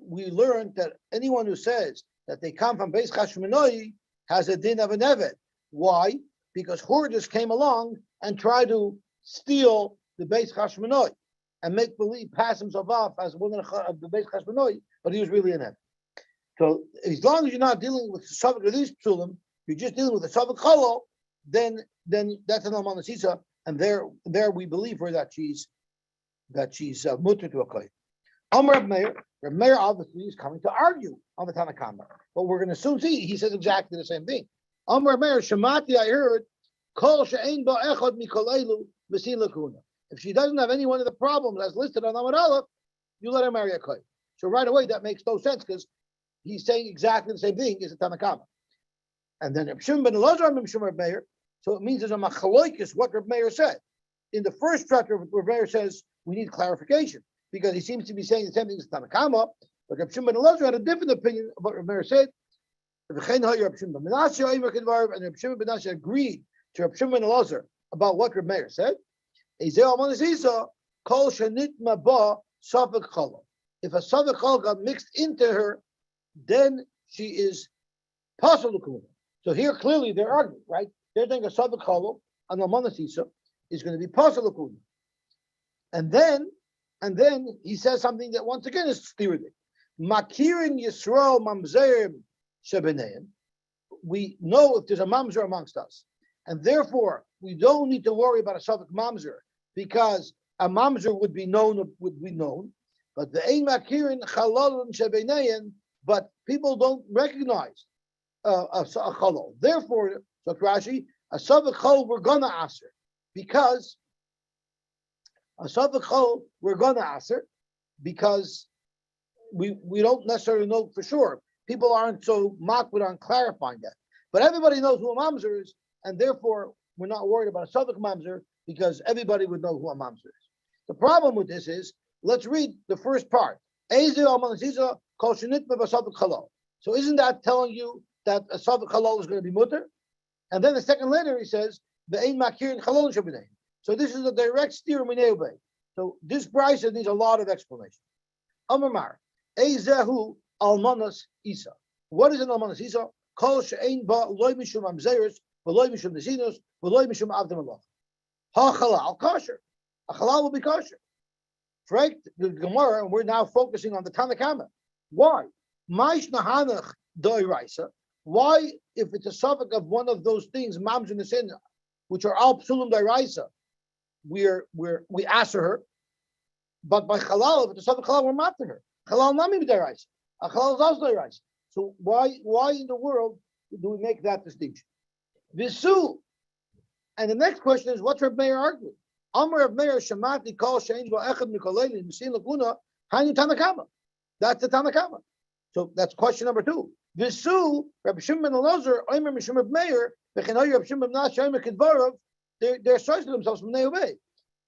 we learned that anyone who says that they come from Beis Chashmonai has a din of an eved. Why? Because hoarders came along and tried to steal the Beis Chashmonai and make believe pass himself off as one of the Beis Chashmonai, but he was really an eved. So as long as you're not dealing with the suffix of these psulim, you're just dealing with the suffix cholo, then that's an almanas isa, and there we believe her that she's mutter to a kohen. Reb Meir obviously is coming to argue on the Tanakama, but we're going to soon see he says exactly the same thing. Reb Meir, Shemati, I heard, Kol she'ein ba echad mikol elu v'sin lakuna. If she doesn't have any one of the problems as listed on Amud Aleph, you let her marry a kohen. So right away that makes no sense because he's saying exactly the same thing as the Tanakama. And then Reb Shimon ben Elazar Mishum Reb Meir, so it means there's a machaloikis what Reb Meir said. In the first chapter, Reb Meir says we need clarification, because he seems to be saying the same thing as Tanakama, but Reb Shimon ben Elazar had a different opinion of what Reb Meir said. And Reb Shimon ben Menashe agreed to Reb Shimon ben Elazar about what Reb Meir said. If a savik chol got mixed into her, then she is pasul. So here clearly they're arguing, right? They're saying a savik chol on the almanas isa is going to be pasul. And then he says something that once again is steered. Makirin Yisrael mamzer shebeneim. We know if there's a mamzer amongst us, and therefore we don't need to worry about a savik mamzer because a mamzer would be known. But the ein makirin chalalun shebeneim. But people don't recognize a chalal. Therefore, so Rashi, a savik chol we're gonna answer because. A savik chol we're gonna answer because we don't necessarily know for sure. People aren't so makbid on clarifying that. But everybody knows who a mamzer is, and therefore we're not worried about a savik mamzer because everybody would know who a mamzer is. The problem with this is, let's read the first part. So isn't that telling you that a savik halal is going to be mutter? And then the second letter he says, so this is a direct steer mineube. So this brisa needs a lot of explanation. Amar, Ezehu almanas isa. What is an almanas isa? Kol she'ein ba loy mishum amzeres, v'loy mishum nesinus, v'loy mishum avdem alach. Ha halal kosher. A halal will be kosher. Right? The Gemara, and we're now focusing on the Tanakama. Why? Maish nahanach doiraisa. Why, if it's a suffix of one of those things, mams and nesin, which are all psulim doiraisa, we answer her, but by halal, if it's a suffix halal, we're mapping her. Halal nami b'deraisa. A halal is also deraisa. So why in the world do we make that distinction? Visu. And the next question is, what's Reb Meir arguing? Amar Reb Meir shamati kol shein bo echad mikoleli m'sin lakuna hainu tanakama. That's the tanakama. So that's question number 2. Visu Reb Shimon ben Elazar Omer Mishum Reb Meir v'chenoy Reb Shimon ben Nash Omer Kedvarav. They're searching themselves from Neobei.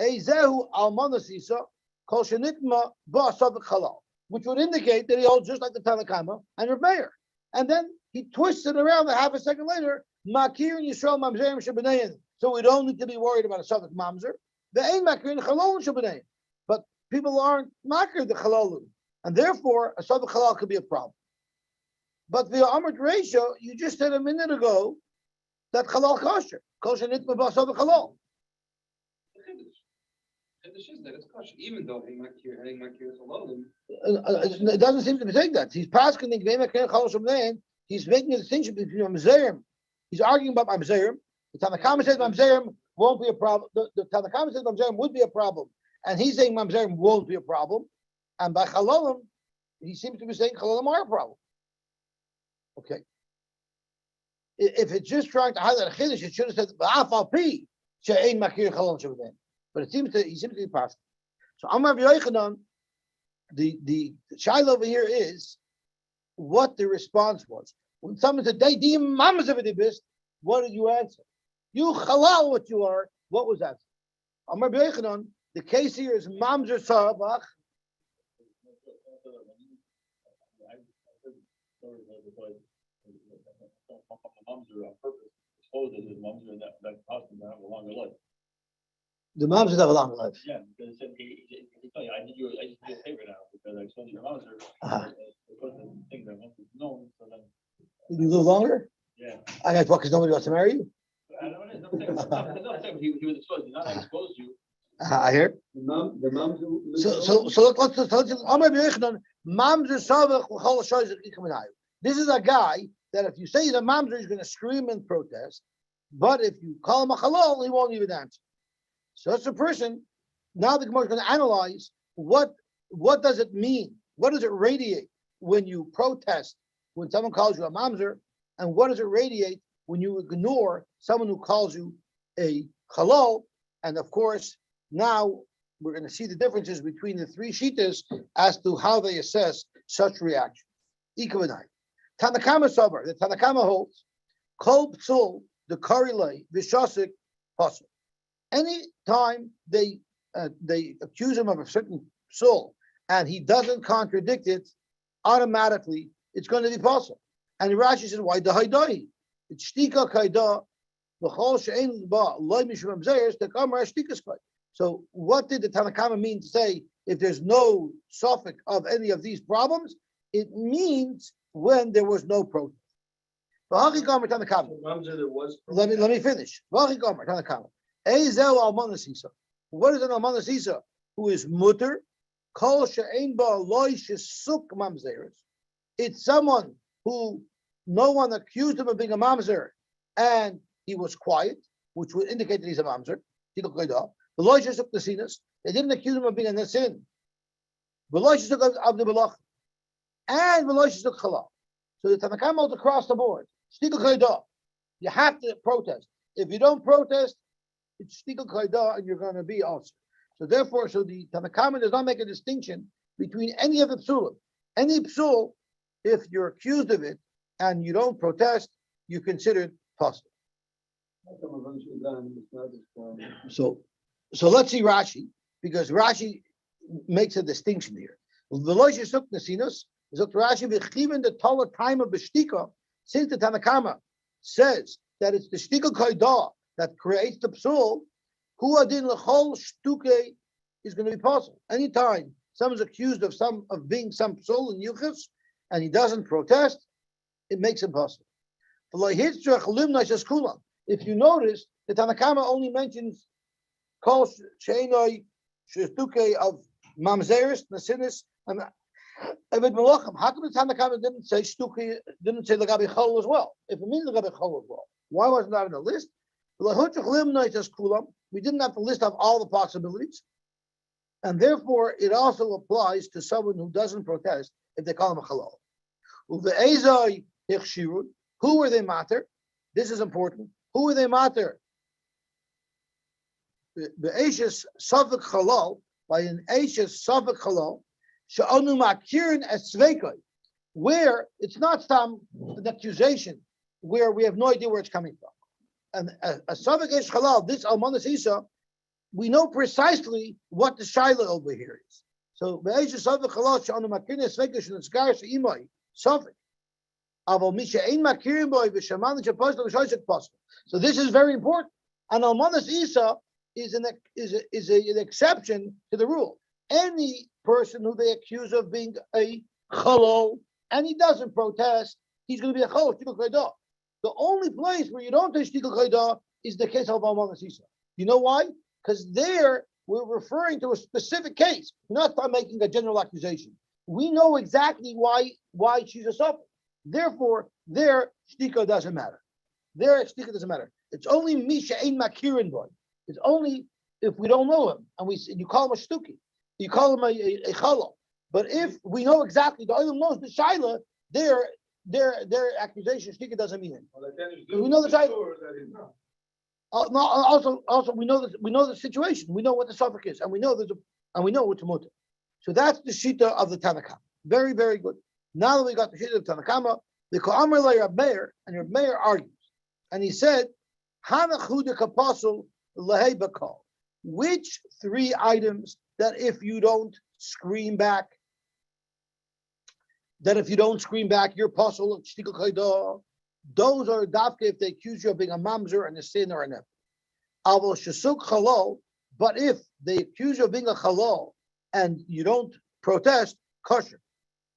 Eizehu almanas isa kol shenitma ba savik halal, which would indicate that he holds just like the Tanakama and Reb Meir. And then he twists it around a half a second later. Makir and Yisrael mamzerim shebenein. So we don't need to be worried about a savik mamzer. The ain makir and halal shebenein. But people aren't makir the halal, and therefore a savik halal could be a problem. But via Amrit ratio, you just said a minute ago that halal kosher. Kosher nitma ba savik halal. Chiddush is that it's kosher, even though Ein Makir is halal. It doesn't seem to be saying that. He's passing the he's making a distinction between Mamzerim. He's arguing about Mamzerim. The Tanakama says Mamzerim won't be a problem. The Tanakama says Mamzerim would be a problem. And he's saying Mamzerim won't be a problem. And by Chalalim, he seems to be saying Chalalim are a problem. Okay. If it's just trying to highlight a Chiddush, it should have said Ba'afal Pi She'ein Makir Chalalim Shabbatim. But he seems to be passing. So Amar Yochanan, the shaila over here is what the response was. When someone said, "They deem mamas of the best," what did you answer? You halal what you are. What was that? Amar Yochanan, the case here is mamzer sarabach. The mamzers have a longer life. Yeah, because he tell you, I need you a favor now because I told you the mamzer. Because the things I want to know, so then. You live longer? Yeah. I got what? Because nobody wants to marry you. I don't know. He was exposed. He's not exposed to you. I hear. The mom who So let's Amar Yochanan, mamzer sarabach v'chol ha'shoyzech ikum v'nayu. This is a guy that if you say he's a mamzer, he's going to scream and protest. But if you call him a halal, he won't even answer. So that's a person. Now the Gemara is going to analyze what does it mean? What does it radiate when you protest when someone calls you a mamzer? And what does it radiate when you ignore someone who calls you a halal? And of course, now we're going to see the differences between the 3 shittas as to how they assess such reaction. Ikavanai. Tanakama Sabar, the Tanakama holds, Kol Psul, the Karilei, Vishasik, Pasuk. Any time they accuse him of a certain psul and he doesn't contradict it, automatically it's going to be possible. And Rashi says, why the haidai? It's shtika kaida, v'chol she'en ba loy mishum amzayers tekamar shtikas kaida. So what did the Tanakama mean to say? If there's no suffix of any of these problems, it means when there was no protest. V'hachi gomer Tanakama. Let me finish. V'hachi gomer Tanakama. Ezel almanas isa. What is an almanas isa? Who is mutter? Kol she'en ba loy shesuk mamzeres. It's someone who no one accused him of being a mamzer, and he was quiet, which would indicate that he's a mamzer. The loy shesuk nesinas. They didn't accuse him of being a nesin. The loy shesuk of the belach, and the loy shesuk chalal. So the Tanakam holds across the board. You have to protest. If you don't protest, it's shtikal kaidah, and you're going to be also. So therefore, the Tanakama does not make a distinction between any of the psulim. Any psul, if you're accused of it and you don't protest, you consider it possible. So let's see Rashi, because Rashi makes a distinction here. Rashi is Rashi v'chiven the taller time of b'shtika, since the Tanakama says that it's the shtikal kaidah that creates the psul, hu adin l'chol shtuke is going to be possible. Anytime someone's accused of being some psul in yuchas and he doesn't protest, it makes it possible. If you notice, the Tanakama only mentions kol she'enoi shtuke of mamzeris, nasinis, and Evid Melachim. How come the Tanakama didn't say shtuke, didn't say lagabi chol as well? If it means lagabi chol as well, why wasn't that in the list? We didn't have to list off all the possibilities. And therefore, it also applies to someone who doesn't protest if they call him a halal. Uve'ezai hichshirut. Who were they matter? This is important. Who were they matter? Be'eshes savik halal, by an eshes savik halal, she'anu makirin esvekoi, where it's not some an accusation where we have no idea where it's coming from. And a savik esh halal, this almanas isa, we know precisely what the shaila over here is. So be'eshes savik halal she'anu makirin esvekoi she'nizkar she'imai savik. So this is very important. And Almanas Isa is an exception to the rule. Any person who they accuse of being a chalol and he doesn't protest, he's going to be a chalol, shtikul chaydah. The only place where you don't take shtikul chaydah is the case of Almanas Isa. You know why? Because there we're referring to a specific case, not by making a general accusation. We know exactly why she's a suffix. Therefore, their shtika doesn't matter. Their shtika doesn't matter. It's only misha ein makirin boy. It's only if we don't know him and you call him a shtuki, you call him a chalal. But if we know exactly, the olim knows the shaila, their accusation shtika doesn't mean it. We know the shaila. No, also we know the situation. We know what the suffix is, and we know it's a mutter. So that's the shita of the Tanakh. Very, very good. Now that we got the shit of Tanakama, the Ka'amr la Rab Meir, and Rab Meir argues, and he said, "Hanachu de kapasul lahei bakal." Which three items that if you don't scream back, you're pasul of shtikul chaydah. Those are dafke if they accuse you of being a mamzer and a sin or an ep. Avol shesuk halal, but if they accuse you of being a halal and you don't protest, kosher.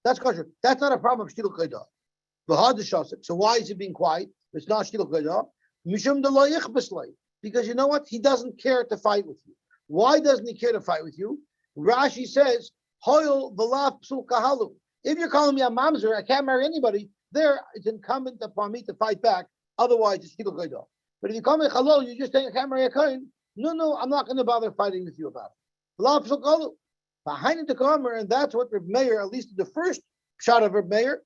That's kosher. That's not a problem of shtikul chaydah. So why is he being quiet? It's not shtikul chaydah. Mishum de because you know what? He doesn't care to fight with you. Why doesn't he care to fight with you? Rashi says, Hoyel v'lav psul kahalu. If you're calling me a mamzer, I can't marry anybody. There, it's incumbent upon me to fight back. Otherwise, it's shtikul chaydah. But if you call me halal, you just saying I can't marry a kohen. No, I'm not going to bother fighting with you about it. V'lav psul kahalu. Behind the Kamer, and that's what Reb Meir, at least the first shot of Reb Meir,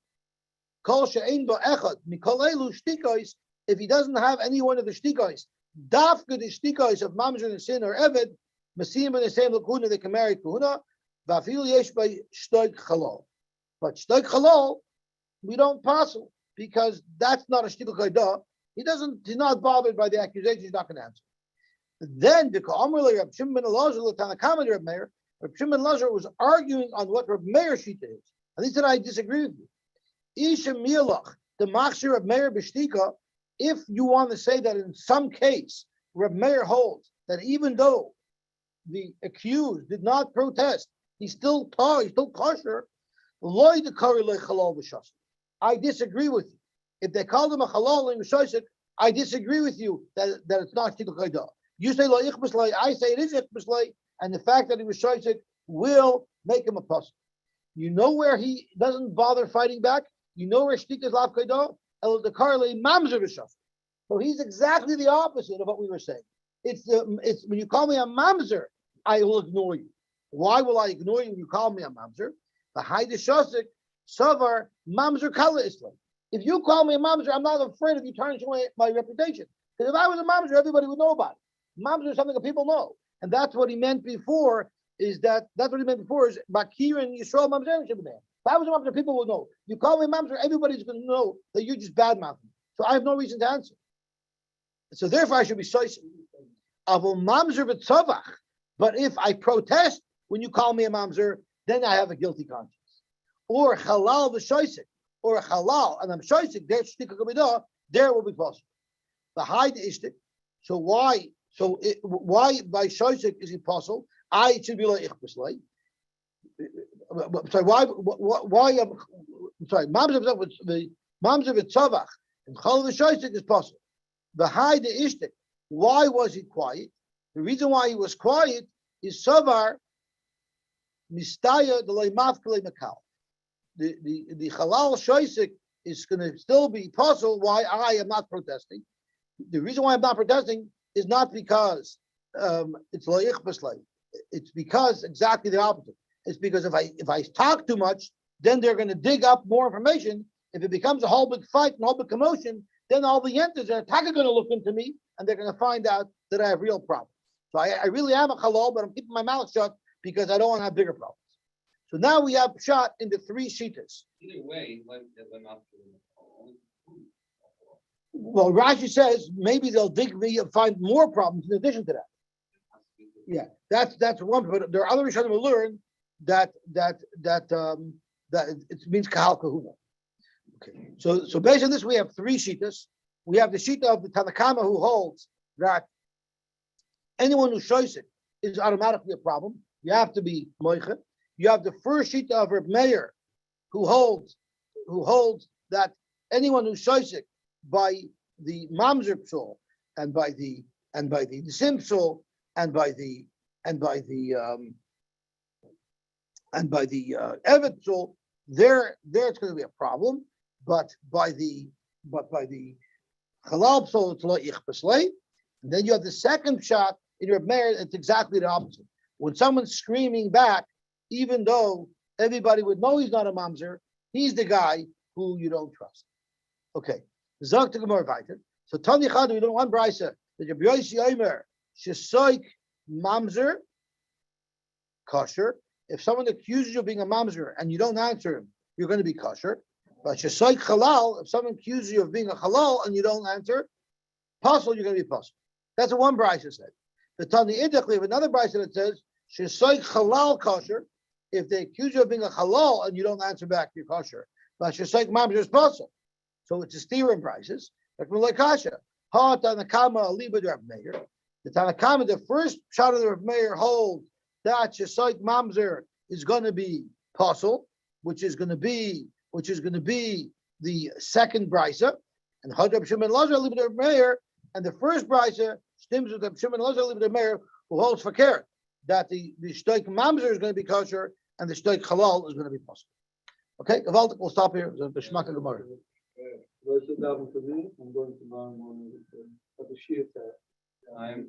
Kol she'ein bo echad mikol elu shtikos. If he doesn't have any one of the shtikos, dafka the shtikos of mamzer and sin or eved, masim and the same lakuna they can marry kuhuna. Vafil yesh by shtoik chalal, but shtoik chalal we don't passel because that's not a shtikul chaydah. He's not bothered by the accusation. He's not going to answer. Then the Kamer le Reb Shimon ben Elazar le Tanakama Reb Meir. Reb Shimon Lazar was arguing on what Reb Meir shita is, and he said, "I disagree with you." Isha milach the machshir Reb Meir b'shtika. If you want to say that in some case Reb Meir holds that even though the accused did not protest, he's still kosher. Loy the kari le halal b'shasik. I disagree with you. If they called him a halal in b'shasik, I disagree with you that it's not shtikul chaydah. You say lo ichbus lay, I say it is ichbus lay. And the fact that he was shayzik will make him a puzzle. You know where he doesn't bother fighting back? You know where shtika is lav kaidah? El dekarle mamzer b'shaf. So he's exactly the opposite of what we were saying. It's when you call me a mamzer, I will ignore you. Why will I ignore you when you call me a mamzer? The haide shasik savar mamzer kala islam. If you call me a mamzer, I'm not afraid of you tarnishing my reputation. Because if I was a mamzer, everybody would know about it. Mamzer is something that people know. And that's what he meant before, is Bakir and Yisrael Mamzer Shabbat. If I was a Mamzer, people would know. You call me Mamzer, everybody's going to know that you're just bad mouthing. So I have no reason to answer. So therefore I should be soisim. Avol Mamzer v'tzavach. But if I protest when you call me a Mamzer, then I have a guilty conscience. Or halal v'shoisik. Or halal, and I'm shoisik, there will be possible. The hide ishtik. So why? Why by shoisik is it possible? It should be like ichbus. Sorry, why? I'm sorry. The mamzer v'tzavach and chol v'shoisik is possible. The high the ishtik. Why was he quiet? The reason why he was quiet is savar mistaya the leimafkele makal. The halal shoisik is going to still be possible. Why I am not protesting? The reason why I'm not protesting is not because it's loich b'slay. it's because exactly the opposite. It's because if I talk too much, then they're going to dig up more information. If it becomes a whole big fight and whole big commotion, then all the yentas are going to look into me and they're going to find out that I have real problems. So I really am a halal, but I'm keeping my mouth shut because I don't want to have bigger problems. So now we have shot into 3 shitas. Either way, like, they're not doing it. Well, Rashi says maybe they'll dig me and find more problems in addition to that. Yeah, that's one. But there are other Rishonim who learn that it means kahal kahuna. Okay, so based on this, we have 3 shitas. We have the shita of the Tanakama who holds that anyone who shows it is automatically a problem. You have to be moicha. You have the first shita of Reb Meir who holds that anyone who shows it by the mamzer psul and by the sim psul and by the evet psul, there it's going to be a problem. But by the halal psul it's lo ichbeslei. And then you have the second shot in your Meir. It's exactly the opposite. When someone's screaming back, even though everybody would know he's not a mamzer, he's the guy who you don't trust. Okay. Zog to Gemara weiter. So Tani Chadu, we don't want Brisa. The Yosy Omer shesoik mamzer kosher. If someone accuses you of being a mamzer and you don't answer him, you're going to be kosher. But shesoik halal, if someone accuses you of being a halal and you don't answer, possible you're going to be possible. That's what one Brisa said. The Tani Idach, we have another Brisa that says shesoik halal kosher. If they accuse you of being a halal and you don't answer back, you're kosher. But shesoik mamzer is possible. So it's a steer in prices. Like Kasha. Ha Tanakama Aliba Rav Meir. The Tanakama, the first shot of the Rav Meir holds that Shesoik Mamzer is going to be possible, which is going to be the second brisa. And Hadrab Shimon Lazar Aliba Rav Meir, and the first brisa stems with the Shimon Lazar Aliba Rav Meir, who holds for care that the Shtoik Mamzer is going to be kosher and the Shtoik Halal is going to be possible. Okay, we'll stop here. The Shmaka Gemara. I'm going tomorrow morning at the Shia. I'm